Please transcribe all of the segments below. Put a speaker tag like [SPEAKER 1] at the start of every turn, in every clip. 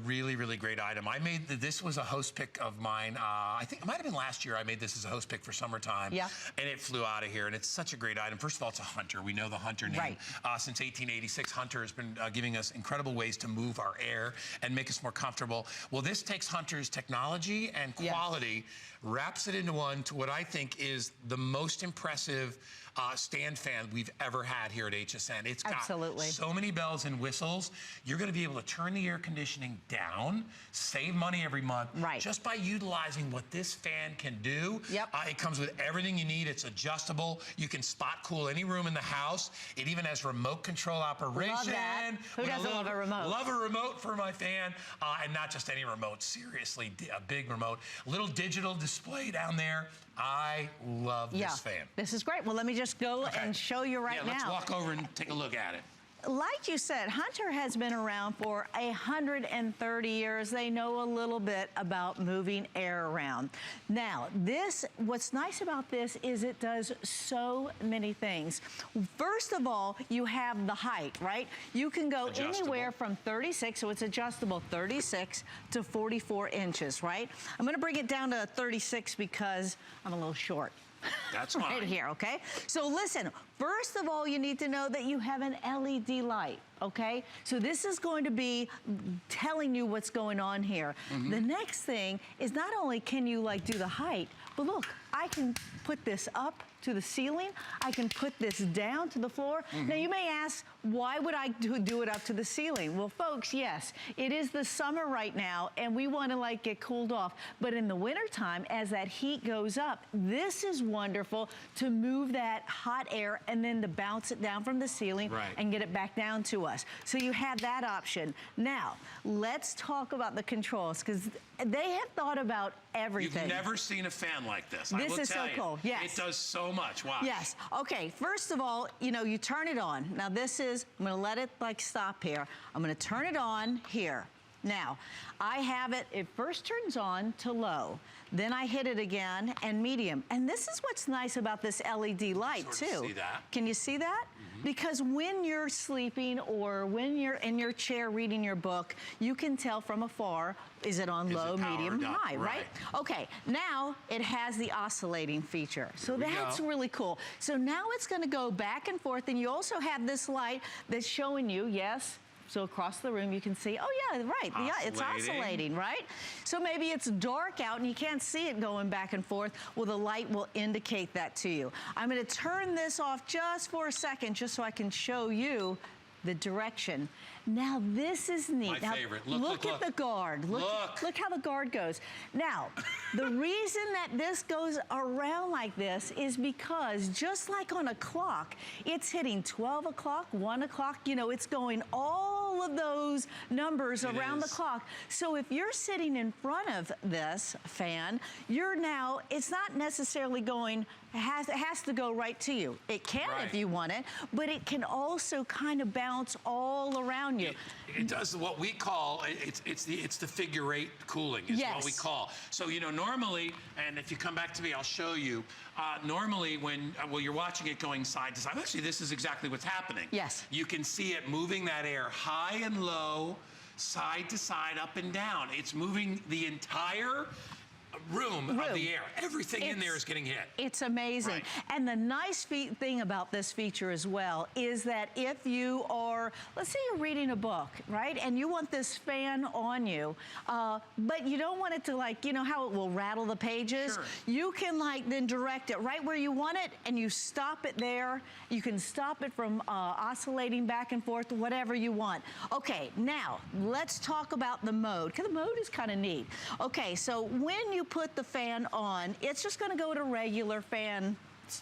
[SPEAKER 1] really, really great item. I made this was a host pick of mine. I think it might have been last year I made this as a host pick for summertime. Yeah. And it flew out of here, and it's such a great item. First of all, it's a Hunter. We know the Hunter name. Right. Since 1886, Hunter has been giving us incredible ways to move our air and make us more comfortable. Well, this takes Hunter's technology and quality, wraps it into one to what I think is the most impressive stand fan we've ever had here at HSN. It's got so many bells and whistles. You're going to be able to turn the air conditioning down, save money every month, just by utilizing what this fan can do. It comes with everything you need. It's adjustable. You can spot cool any room in the house. It even has remote control operation.
[SPEAKER 2] Love that. Who doesn't love a remote?
[SPEAKER 1] Love a remote for my fan, and not just any remote. Seriously, a big remote. Little digital display down there. I love this fan.
[SPEAKER 2] This is great. Well, let me just go and show you right now.
[SPEAKER 1] Let's walk over and take a look at it.
[SPEAKER 2] Like you said, Hunter has been around for 130 years. They know a little bit about moving air around. Now, what's nice about this is it does so many things. First of all, you have the height, right? You can go anywhere from 36, so it's adjustable, 36 to 44 inches, right? I'm gonna bring it down to 36 because I'm a little short.
[SPEAKER 1] That's fine.
[SPEAKER 2] Right here, okay? So listen, first of all, you need to know that you have an LED light, okay? So this is going to be telling you what's going on here. The next thing is not only can you like do the height, but look, I can put this up to the ceiling. I can put this down to the floor. Now you may ask, why would I do it up to the ceiling? Well, folks, yes, it is the summer right now and we want to like get cooled off. But in the wintertime, as that heat goes up, this is wonderful to move that hot air and then to bounce it down from the ceiling and get it back down to us. So you have that option. Now, let's talk about the controls because they have thought about everything.
[SPEAKER 1] You've never seen a fan like this.
[SPEAKER 2] This is so cool. Yes.
[SPEAKER 1] It does so much. Wow.
[SPEAKER 2] Yes. Okay. First of all, you know, you turn it on. Now this is, I'm going to let it like stop here. I'm going to turn it on here. Now, I have it first turns on to low. Then I hit it again and medium. And this is what's nice about this LED light too.
[SPEAKER 1] See that.
[SPEAKER 2] Can you see that? Because when you're sleeping or when you're in your chair reading your book, you can tell from afar, is it on low, medium, high, right? Okay, now it has the oscillating feature. So that's really cool. So now it's gonna go back and forth, and you also have this light that's showing you, yes, so across the room you can see, oh yeah, right, yeah, it's oscillating, right? So maybe it's dark out and you can't see it going back and forth. Well, the light will indicate that to you. I'm gonna turn this off just for a second, just so I can show you the direction. Now this is neat.
[SPEAKER 1] My favorite.
[SPEAKER 2] Look at the guard. Look how the guard goes. Now, the reason that this goes around like this is because just like on a clock, it's hitting 12 o'clock, 1 o'clock, you know, it's going all of those numbers around the clock. So if you're sitting in front of this fan, you're now, it's not necessarily going, it has to go right to you. It can if you want it, but it can also kind of bounce all around you.
[SPEAKER 1] It does what we call, it's the figure eight cooling is what we call. So, you know, normally, and if you come back to me, I'll show you, normally when, well, you're watching it going side to side, actually this is exactly what's happening. Yes. You can see it moving that air high and low, side to side, up and down. It's moving the entire room of the air. Everything in there is getting hit.
[SPEAKER 2] It's amazing. And the nice thing about this feature as well is that if you are, let's say you're reading a book, right? And you want this fan on you, but you don't want it to like, you know how it will rattle the pages? You can like then direct it right where you want it and you stop it there. You can stop it from oscillating back and forth, whatever you want. Okay, now let's talk about the mode, because the mode is kind of neat. Okay, so when you put the fan on, it's just gonna go to regular fan,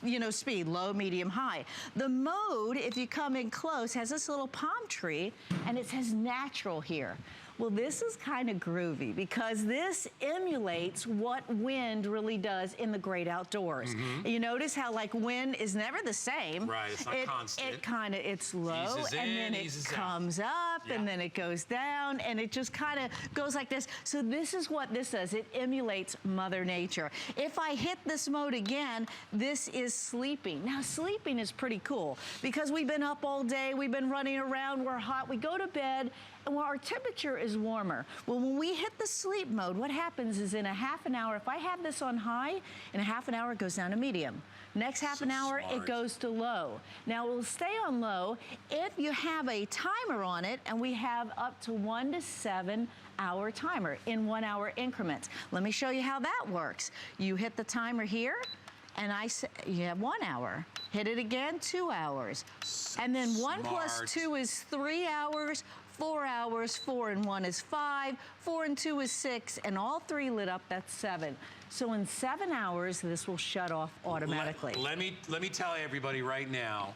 [SPEAKER 2] you know, speed, low, medium, high. The mode, if you come in close, has this little palm tree and it says natural here. Well, this is kind of groovy because this emulates what wind really does in the great outdoors. You notice how like wind is never the same.
[SPEAKER 1] Right, it's not constant.
[SPEAKER 2] It kind of, it's low and then it comes up and then it goes down and it just kind of goes like this. So this is what this does. It emulates Mother Nature. If I hit this mode again, this is sleeping. Now sleeping is pretty cool because we've been up all day, we've been running around, we're hot, we go to bed and our temperature is warmer. Well, when we hit the sleep mode, what happens is in a half an hour, if I have this on high, in a half an hour it goes down to medium. Next half an hour, it goes to low. Now, it will stay on low if you have a timer on it, and we have up to 1 to 7 hour timer in 1 hour increments. Let me show you how that works. You hit the timer here, and you have 1 hour. Hit it again, 2 hours. And then 1 plus 2 is 3 hours, 4 hours, 4 and 1 is 5, 4 and 2 is 6, and all 3 lit up, that's 7. So in 7 hours, this will shut off automatically.
[SPEAKER 1] Let me tell everybody right now,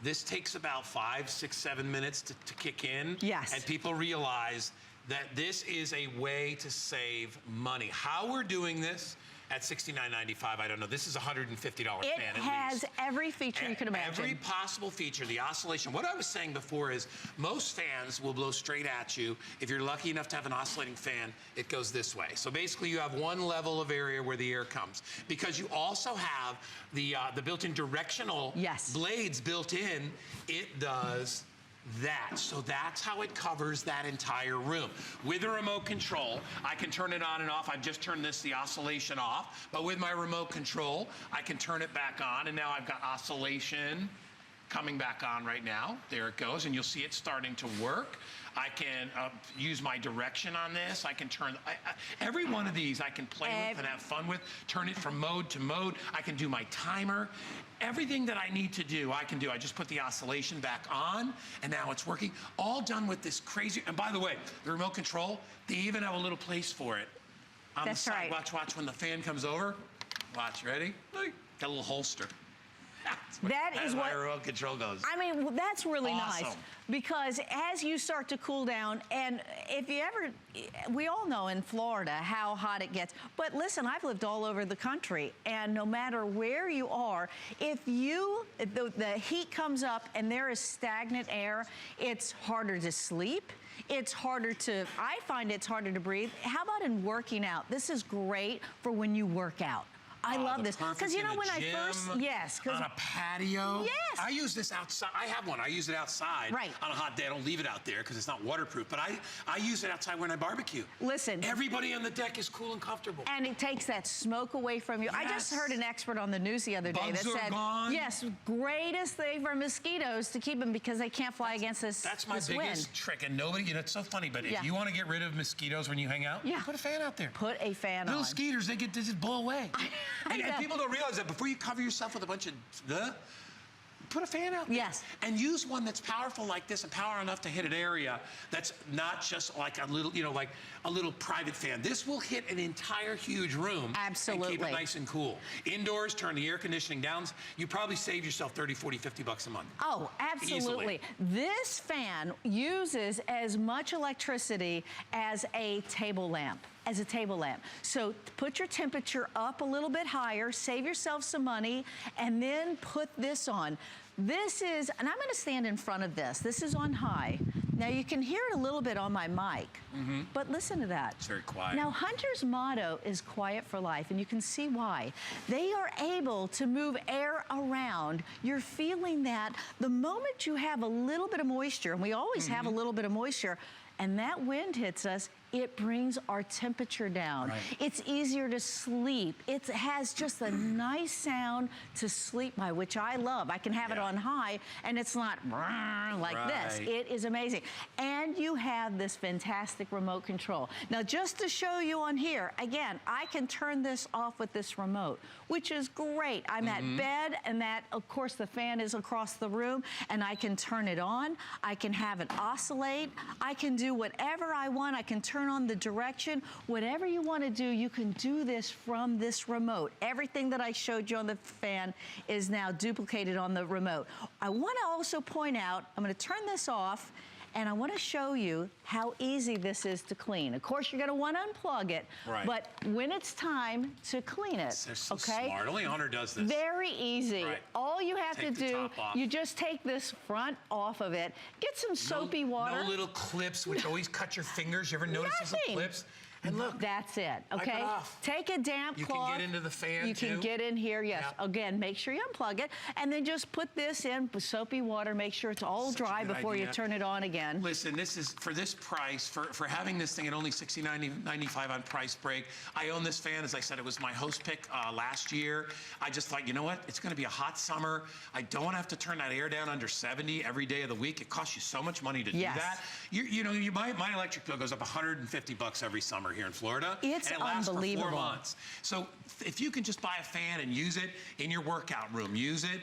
[SPEAKER 1] this takes about 5, 6, 7 minutes to kick in.
[SPEAKER 2] Yes.
[SPEAKER 1] And people realize that this is a way to save money. How we're doing this at $69.95, I don't know. This is a $150 fan at least.
[SPEAKER 2] It has every feature you can imagine.
[SPEAKER 1] Every possible feature, the oscillation. What I was saying before is most fans will blow straight at you. If you're lucky enough to have an oscillating fan, it goes this way. So basically you have one level of area where the air comes. Because you also have the built-in directional blades built in, it does that. So that's how it covers that entire room. With a remote control, I can turn it on and off. I've just turned the oscillation off, but with my remote control, I can turn it back on, and now I've got oscillation coming back on right now. There it goes, and you'll see it starting to work. I can use my direction on this. I can turn, every one of these I can play with and have fun with, turn it from mode to mode. I can do my timer. Everything that I need to do, I can do. I just put the oscillation back on, and now it's working. All done with this crazy, and by the way, the remote control, they even have a little place for it. On the side, watch when the fan comes over. Watch, ready? Got a little holster. That's where my remote control goes.
[SPEAKER 2] I mean, that's really nice, because as you start to cool down, and if you ever, we all know in Florida how hot it gets, but listen, I've lived all over the country, and no matter where you are, if the heat comes up and there is stagnant air, it's harder to sleep. It's harder to, I find it's harder to breathe. How about in working out? This is great for when you work out. I love this, because you know when I first, on
[SPEAKER 1] a patio.
[SPEAKER 2] Yes.
[SPEAKER 1] I use this outside. I have one. I use it outside.
[SPEAKER 2] Right.
[SPEAKER 1] On a hot day. I don't leave it out there because it's not waterproof. But I use it outside when I barbecue.
[SPEAKER 2] Listen.
[SPEAKER 1] Everybody on the deck is cool and comfortable.
[SPEAKER 2] And it takes that smoke away from you.
[SPEAKER 1] Yes.
[SPEAKER 2] I just heard an expert on the news the other day that said,
[SPEAKER 1] gone.
[SPEAKER 2] yes, greatest thing for mosquitoes to keep them because they can't fly against this wind.
[SPEAKER 1] That's my biggest trick. And nobody, you know, it's so funny, but if you want to get rid of mosquitoes when you hang out, put a fan out there.
[SPEAKER 2] Put a fan on.
[SPEAKER 1] Little skeeters, they just blow away. And people don't realize that before you cover yourself with a bunch of put a fan out there.
[SPEAKER 2] Yes.
[SPEAKER 1] And use one that's powerful like this and power enough to hit an area that's not just like a little, you know, like a little private fan. This will hit an entire huge room.
[SPEAKER 2] Absolutely.
[SPEAKER 1] And keep it nice and cool. Indoors, turn the air conditioning down. You probably save yourself 30, 40, 50 bucks a month.
[SPEAKER 2] Oh, absolutely.
[SPEAKER 1] Easily.
[SPEAKER 2] This fan uses as much electricity as a table lamp. So put your temperature up a little bit higher, save yourself some money, and then put this on. This is, and I'm gonna stand in front of this. This is on high. Now you can hear it a little bit on my mic, but listen to that.
[SPEAKER 1] It's very quiet.
[SPEAKER 2] Now Hunter's motto is quiet for life, and you can see why. They are able to move air around. You're feeling that the moment you have a little bit of moisture, and we always have a little bit of moisture, and that wind hits us, it brings our temperature down.
[SPEAKER 1] Right.
[SPEAKER 2] It's easier to sleep. It has just a nice sound to sleep by, which I love. I can have it on high, and it's not like this. It is amazing. And you have this fantastic remote control. Now, just to show you on here, again, I can turn this off with this remote, which is great. I'm at bed, and that, of course, the fan is across the room, and I can turn it on. I can have it oscillate. I can do whatever I want. I can turn on the direction. Whatever you want to do, you can do this from this remote. Everything that I showed you on the fan is now duplicated on the remote. I want to also point out, I'm going to turn this off, and I want to show you how easy this is to clean. Of course, you're going to want to unplug it, but when it's time to clean it,
[SPEAKER 1] they're so smart. Only Hunter does this.
[SPEAKER 2] Very easy. All you have to do, you just take this front off of it, get some soapy water.
[SPEAKER 1] No little clips, which always cut your fingers. You ever notice those little clips? And look.
[SPEAKER 2] That's it, okay?
[SPEAKER 1] Wipe it off.
[SPEAKER 2] Take a damp cloth.
[SPEAKER 1] You can get into the fan,
[SPEAKER 2] You can get in here, yes.
[SPEAKER 1] Yeah.
[SPEAKER 2] Again, make sure you unplug it, and then just put this in with soapy water. Make sure it's all dry before you turn it on again.
[SPEAKER 1] Listen, this is, for this price, for having this thing at only $69.95 on Price Break. I own this fan. As I said, it was my host pick last year. I just thought, you know what? It's going to be a hot summer. I don't want to have to turn that air down under 70 every day of the week. It costs you so much money to do that. You know, my electric bill goes up $150 every summer here in Florida.
[SPEAKER 2] It's
[SPEAKER 1] and it lasts
[SPEAKER 2] unbelievable.
[SPEAKER 1] For 4 months. So if you can just buy a fan and use it in your workout room, use it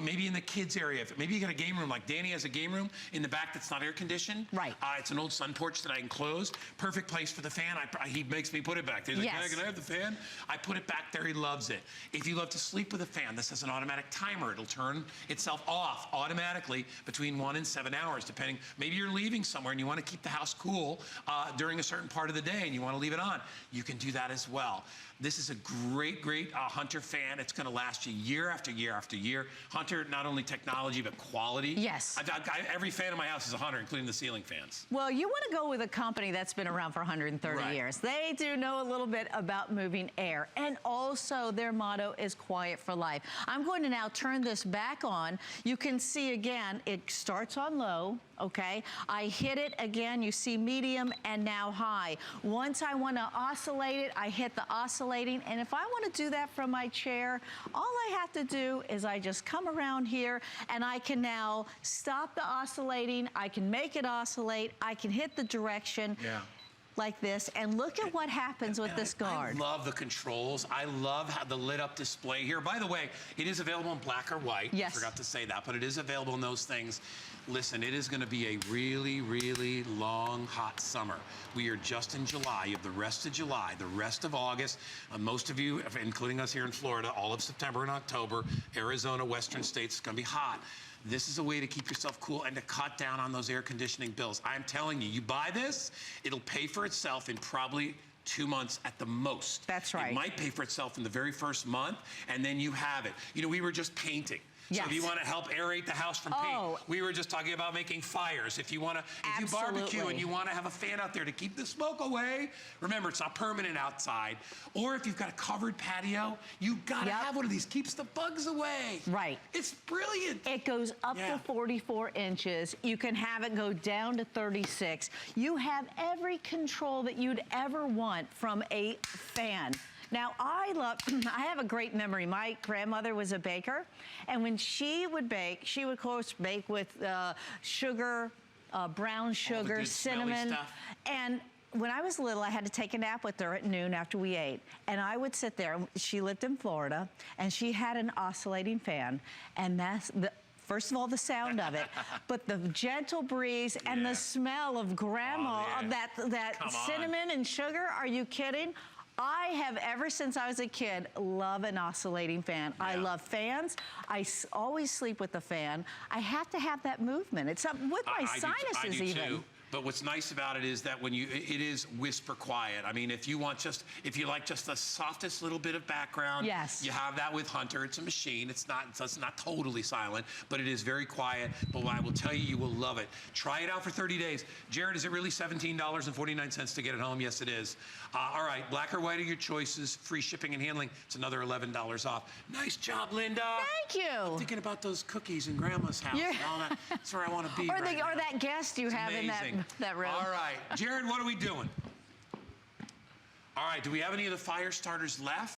[SPEAKER 1] maybe in the kids area. Maybe you got a game room, like Danny has a game room in the back that's not air conditioned.
[SPEAKER 2] Right.
[SPEAKER 1] It's an old sun porch that I enclosed. Perfect place for the fan. He makes me put it back there. He's like, can I have the fan? I put it back there. He loves it. If you love to sleep with a fan, this has an automatic timer. It'll turn itself off automatically between 1 and 7 hours, depending. Maybe you're leaving somewhere and you want to keep the house cool during a certain part of the day and you want to leave it on. You can do that as well. This is a great, great Hunter fan. It's going to last you year after year after year. Hunter, not only technology, but quality.
[SPEAKER 2] Yes.
[SPEAKER 1] Every fan in my house is a Hunter, including the ceiling fans.
[SPEAKER 2] Well, you want to go with a company that's been around for 130 years. They do know a little bit about moving air. And also, their motto is quiet for life. I'm going to now turn this back on. You can see, again, it starts on low, okay? I hit it again. You see medium and now high. Once I want to oscillate it, I hit the oscillating. And if I want to do that from my chair, all I have to do is I just come around here and I can now stop the oscillating. I can make it oscillate. I can hit the direction. Like this, and look at what happens with this guard.
[SPEAKER 1] I love the controls. I love how the lit up display here. By the way, it is available in black or white.
[SPEAKER 2] Yes.
[SPEAKER 1] I forgot to say that, but it is available in those things. Listen, it is going to be a really, really long, hot summer. We are just in July. You have the rest of July, the rest of August. Most of you, including us here in Florida, all of September and October, Arizona, western states, it's going to be hot. This is a way to keep yourself cool and to cut down on those air conditioning bills. I'm telling you, you buy this, it'll pay for itself in probably 2 months at the most.
[SPEAKER 2] That's right.
[SPEAKER 1] It might pay for itself in the very first month, and then you have it. You know, we were just painting. So if you want to help aerate the house from paint, we were just talking about making fires. If you want to, if you barbecue and you want to have a fan out there to keep the smoke away, remember it's not permanent outside. Or if you've got a covered patio, you got to have one of these. Keeps the bugs away.
[SPEAKER 2] Right.
[SPEAKER 1] It's brilliant.
[SPEAKER 2] It goes up to 44 inches. You can have it go down to 36. You have every control that you'd ever want from a fan. Now, I have a great memory. My grandmother was a baker, and when she would bake, she would, of course, bake with sugar, brown sugar, cinnamon. And when I was little, I had to take a nap with her at noon after we ate. And I would sit there. She lived in Florida, and she had an oscillating fan. And that's first of all, the sound of it, but the gentle breeze and the smell of grandma, of that cinnamon and sugar. Are you kidding? I have, ever since I was a kid, love an oscillating fan. I love fans. I always sleep with the fan. I have to have that movement. It's up with my sinuses even.
[SPEAKER 1] Too. But what's nice about it is that when it is whisper quiet. I mean, if you like just the softest little bit of background, you have that with Hunter. It's a machine. It's not totally silent, but it is very quiet. But I will tell you, you will love it. Try it out for 30 days. Jared, is it really $17.49 to get it home? Yes, it is. All right, black or white are your choices. Free shipping and handling. It's another $11 off. Nice job, Linda.
[SPEAKER 2] Thank you.
[SPEAKER 1] I'm thinking about those cookies in Grandma's house. And all that. That's where I want to be.
[SPEAKER 2] Or that guest you have in that room.
[SPEAKER 1] All right, Jared, what are we doing? All right, do we have any of the fire starters left?